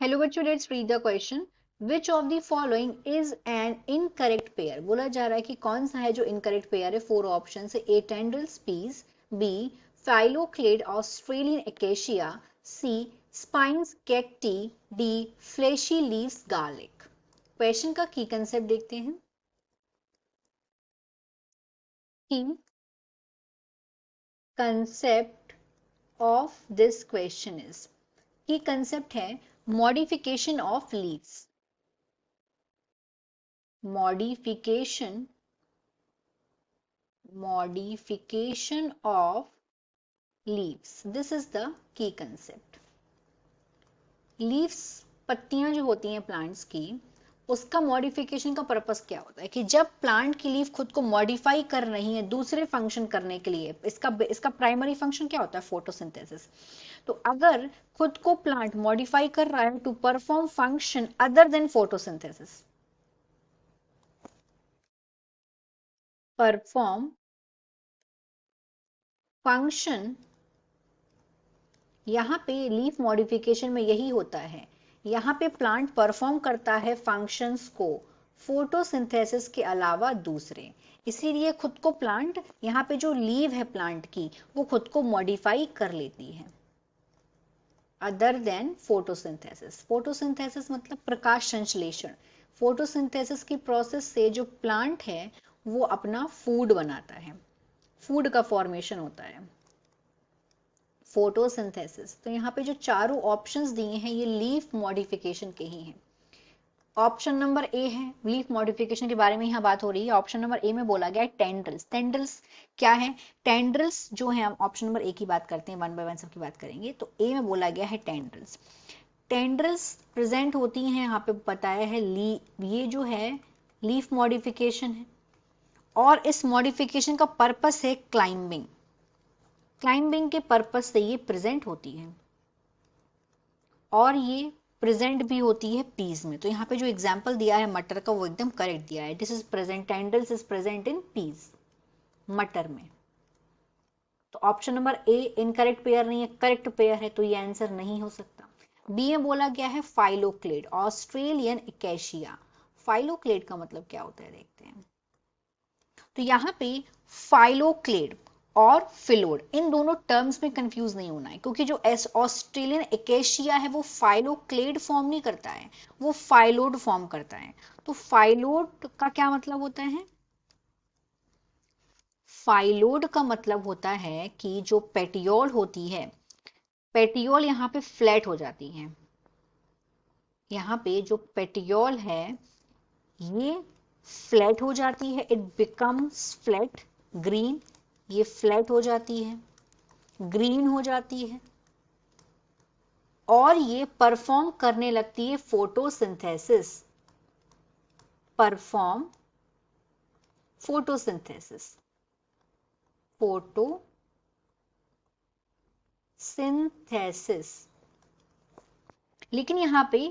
Hello बच्चों, let's read the question. Which of the following is an incorrect pair. बोला जा रहा है कि कौन सा है जो इनकरेक्ट पेयर है. फोर ऑप्शन है. A tendrils peas, B phylloclade Australian acacia, C spines cacti, D fleshy leaves garlic. Question का की कंसेप्ट देखते हैं. Key concept of this question is, key concept है modification of leaves. modification modification of leaves. This is the key concept. Leaves, पत्तियां जो होती हैं plants की, उसका मॉडिफिकेशन का पर्पस क्या होता है कि जब प्लांट की लीफ खुद को मॉडिफाई कर रही है दूसरे फंक्शन करने के लिए, इसका प्राइमरी फंक्शन क्या होता है? फोटोसिंथेसिस. तो अगर खुद को प्लांट मॉडिफाई कर रहा है to perform function other than photosynthesis, perform function, यहाँ पे लीफ मॉडिफिकेशन में यही होता है. यहाँ पे प्लांट परफॉर्म करता है फंक्शंस को फोटोसिंथेसिस के अलावा दूसरे. इसीलिए खुद को प्लांट, यहाँ पे जो लीव है प्लांट की, वो खुद को मॉडिफाई कर लेती है अदर देन फोटोसिंथेसिस. फोटोसिंथेसिस मतलब प्रकाश संश्लेषण. फोटोसिंथेसिस की प्रोसेस से जो प्लांट है वो अपना फूड बनाता है, फूड का फॉर्मेशन होता है, फोटोसिंथेसिस. तो यहाँ पे जो चारों ऑप्शंस दिए हैं ये लीफ मॉडिफिकेशन के ही हैं. ऑप्शन नंबर ए है, लीफ मॉडिफिकेशन के बारे में यहाँ बात हो रही है. ऑप्शन नंबर ए में बोला गया है टेंड्रिल्स. टेंड्रिल्स क्या है? टेंड्रिल्स जो है, हम ऑप्शन नंबर ए की बात करते हैं, वन बाय वन सबकी बात करेंगे. तो ए में बोला गया है टेंड्रिल्स. टेंड्रिल्स प्रेजेंट होती हैं, यहाँ पे बताया है ये जो है लीफ मॉडिफिकेशन है और इस मॉडिफिकेशन का पर्पस है क्लाइंबिंग. क्लाइंबिंग के पर्पस से ये प्रेजेंट होती है और ये प्रेजेंट भी होती है पीस में. तो यहाँ पे जो एग्जाम्पल दिया है मटर का वो एकदम करेक्ट दिया है. This is present, tendrils is present in peace, मटर में. तो option number A incorrect pair नहीं है, करेक्ट पेयर है, तो ये आंसर नहीं हो सकता. बी में बोला गया है फाइलोक्लेड ऑस्ट्रेलियन एकेशिया. फाइलोक्लेड का मतलब क्या होता है देखते हैं. तो यहाँ पे फाइलोक्लेड और फिलोड, इन दोनों टर्म्स में कंफ्यूज नहीं होना है, क्योंकि जो ऑस्ट्रेलियन एकेशिया है वो फाइलोक्लेड फॉर्म नहीं करता है, वो फाइलोड फॉर्म करता है. तो फाइलोड का क्या मतलब होता है? फाइलोड का मतलब होता है कि जो पेटियोल होती है, पेटियोल यहाँ पे फ्लैट हो जाती है. यहाँ पे जो पेटियोल है ये फ्लैट हो जाती है, इट बिकम्स फ्लैट. ग्रीन, ये फ्लैट हो जाती है, ग्रीन हो जाती है और ये परफॉर्म करने लगती है फोटोसिंथेसिस. Perform photosynthesis, photosynthesis. लेकिन यहाँ पे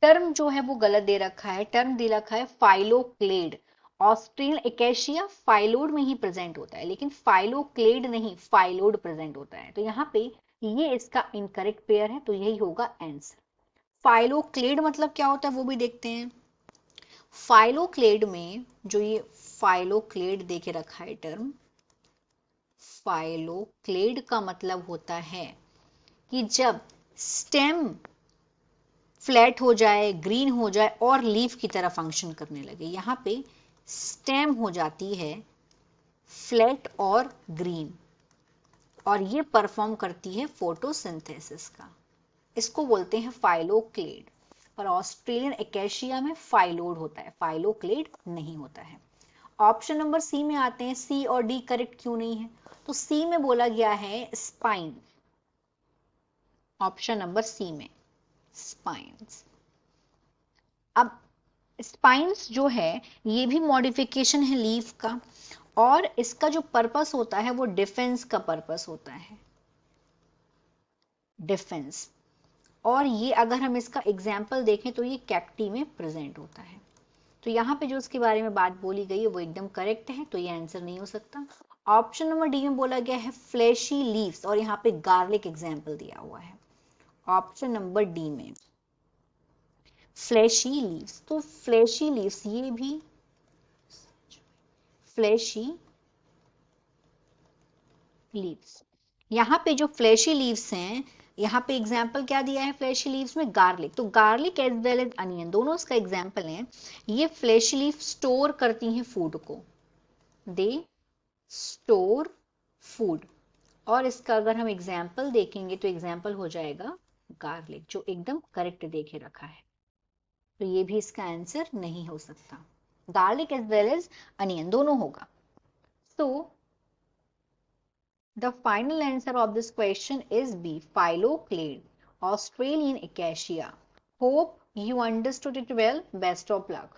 टर्म जो है वो गलत दे रखा है. टर्म दे रखा है फाइलोक्लेड. ऑस्ट्रेलियन एकेशिया फाइलोड में ही प्रेजेंट होता है, लेकिन फाइलोक्लेड नहीं, फाइलोड प्रेजेंट होता है. तो यहाँ पे ये इसका इनकरेक्ट पेयर है, तो यही होगा आंसर. फाइलोक्लेड मतलब क्या होता है वो भी देखते हैं. फाइलोक्लेड में जो ये फाइलोक्लेड देके रखा है टर्म, फाइलोक्लेड का मतलब होता है कि जब स्टेम फ्लैट हो जाए, ग्रीन हो जाए और लीफ की तरह फंक्शन करने लगे. यहाँ पे स्टेम हो जाती है फ्लैट और ग्रीन और ये परफॉर्म करती है फोटोसिंथेसिस का. इसको बोलते हैं फाइलोक्लेड. पर ऑस्ट्रेलियन एकेशिया में फाइलोड होता है, फाइलोक्लेड नहीं होता है. ऑप्शन नंबर सी में आते हैं. सी और डी करेक्ट क्यों नहीं है? तो सी में बोला गया है स्पाइन. ऑप्शन नंबर सी में स्पाइन्स. अब स्पाइन्स जो है ये भी मॉडिफिकेशन है लीफ का और इसका जो पर्पस होता है वो डिफेंस का पर्पस होता है, डिफेंस. और ये अगर हम इसका एग्जाम्पल देखें तो ये कैक्टी में प्रेजेंट होता है. तो यहाँ पे जो इसके बारे में बात बोली गई है वो एकदम करेक्ट है, तो ये आंसर नहीं हो सकता. ऑप्शन नंबर डी में बोला गया है फ्लैशी लीव्स और यहाँ पे गार्लिक एग्जाम्पल दिया हुआ है ऑप्शन नंबर डी में. फ्लैशी लीव्स, तो फ्लैशी लीव्स ये भी फ्लैशी लीव्स। यहाँ पे जो फ्लैशी लीव्स हैं, यहाँ पे एग्जाम्पल क्या दिया है फ्लैशी लीव्स में, गार्लिक, तो garlic as well as onion दोनों इसका एग्जाम्पल है। ये फ्लैशी लीफ स्टोर करती हैं फूड को, दे स्टोर फूड। और इसका अगर हम एग्जाम्पल देखेंगे तो एग्जाम्पल हो जाएगा गार्लिक, जो एकदम करेक्ट देखे रखा है, तो ये भी इसका आंसर नहीं हो सकता। Garlic as well as onion दोनों होगा। सो the final answer of this question is B, Phylloclade, Australian acacia. Hope you understood it well. Best of luck.